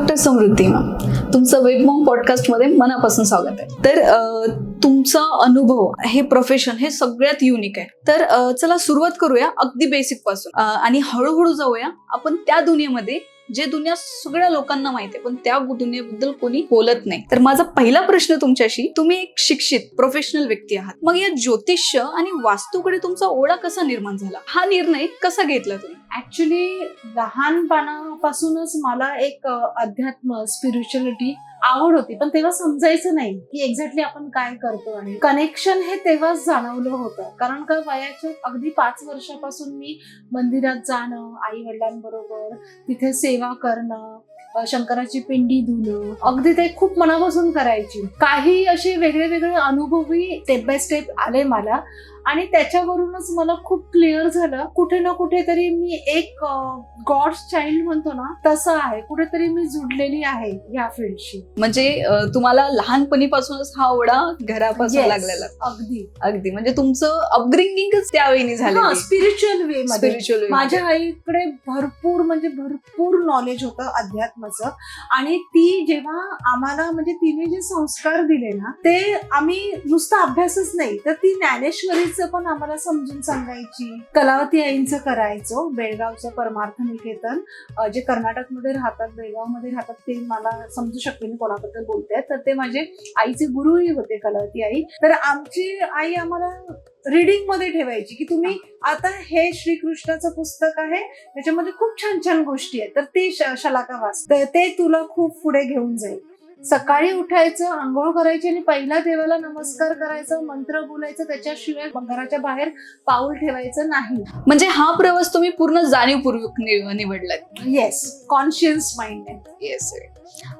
Doctor समृद्धी ma'am, तुमचं वेबमॉम पॉडकास्टमध्ये मनापासून स्वागत आहे. तर तुमचा अनुभव, हे प्रोफेशन हे सगळ्यात युनिक आहे. तर चला सुरुवात करूया अगदी बेसिक पासून आणि हळूहळू जाऊया आपण त्या दुनियेमध्ये जे दुनिया सगळ्या लोकांना माहिती आहे पण त्या दुनियेबद्दल कोणी बोलत नाही. तर माझा पहिला प्रश्न तुमच्याशी, तुम्ही एक शिक्षित प्रोफेशनल व्यक्ती आहात, मग या ज्योतिष्य आणि वास्तूकडे तुमचा ओढा कसा निर्माण झाला? हा निर्णय कसा घेतला तुम्ही? ऍक्च्युली लहानपणापासूनच मला एक अध्यात्म, स्पिरिच्युअलिटी आवड होती, पण तेव्हा समजायचं नाही की एक्झॅक्टली आपण काय करतो. आणि कनेक्शन हे तेव्हाच जाणवलं होतं, कारण का वयाच्या अगदी 5 वर्षापासून मी मंदिरात जाणं, आई वडिलांबरोबर तिथे सेवा करणं, शंकराची पिंडी धुणं, अगदी ते खूप मनापासून करायची. काही असे वेगळे वेगळे अनुभवही स्टेप बाय स्टेप आले मला, आणि त्याच्यावरूनच मला खूप क्लिअर झालं कुठे ना कुठेतरी मी एक गॉड्स चाइल्ड म्हणतो ना, तसं आहे. कुठेतरी मी जुडलेली आहे या फील्डशी. म्हणजे तुम्हाला लहानपणीपासूनच हा ओढा घरापासून लागलेला? अगदी अगदी, म्हणजे तुमचं अपब्रिंगिंगच त्यावेळी झालं स्पिरिच्युअल वे मध्ये. स्पिरिच्युअल. माझ्या आईकडे भरपूर नॉलेज होतं अध्यात्माचं, आणि ती जेव्हा आम्हाला म्हणजे तिने जे संस्कार दिले ना, ते आम्ही नुसता अभ्यासच नाही तर ती ज्ञानेश्वरीचं पण आम्हाला समजून सांगायची. कलावती आईंचं करायचो, बेळगावचं परमार्थ निकेतन, जे कर्नाटकमध्ये राहतात, बेळगावमध्ये राहतात, ते मला समजू शकते मी कोणाबद्दल बोलते. तर ते माझे आईचे गुरुही होते, कलावती आई. तर आमची आई आम्हाला रीडिंग मध्ये ठेवायची की तुम्ही आता हे श्रीकृष्णाचं पुस्तक आहे, त्याच्यामध्ये खूप छान छान गोष्टी आहेत, तर ते शलाका वाच, तर ते तुला खूप पुढे घेऊन जाईल. सकाळी उठायचं, आंघोळ करायची आणि पहिल्या देवाला नमस्कार करायचा, मंत्र बोलायचं, त्याच्याशिवाय घराच्या बाहेर पाऊल ठेवायचं नाही. म्हणजे हा प्रवास तुम्ही पूर्ण जाणीवपूर्वक निवडलात? येस, कॉन्शियस माइंड आहे. येस.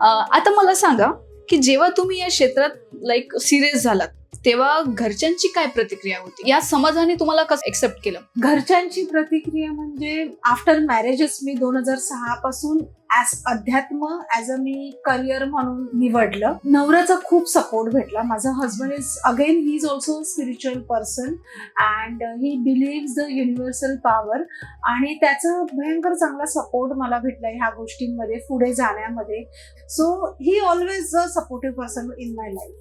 आता मला सांगा की जेव्हा तुम्ही या क्षेत्रात सिरियस झालात तेव्हा घरच्यांची काय प्रतिक्रिया होती? या समाजाने तुम्हाला कसं एक्सेप्ट केलं? घरच्यांची प्रतिक्रिया म्हणजे आफ्टर मॅरेजच मी 2006 पासून ॲज अ मी करिअर म्हणून निवडलं. नवऱ्याचा खूप सपोर्ट भेटला. माझा husband he is also spiritual person and he believes the universal power, आणि त्याचा भयंकर चांगला सपोर्ट मला भेटला ह्या गोष्टींमध्ये पुढे जाण्यामध्ये. So he always a supportive person in my life.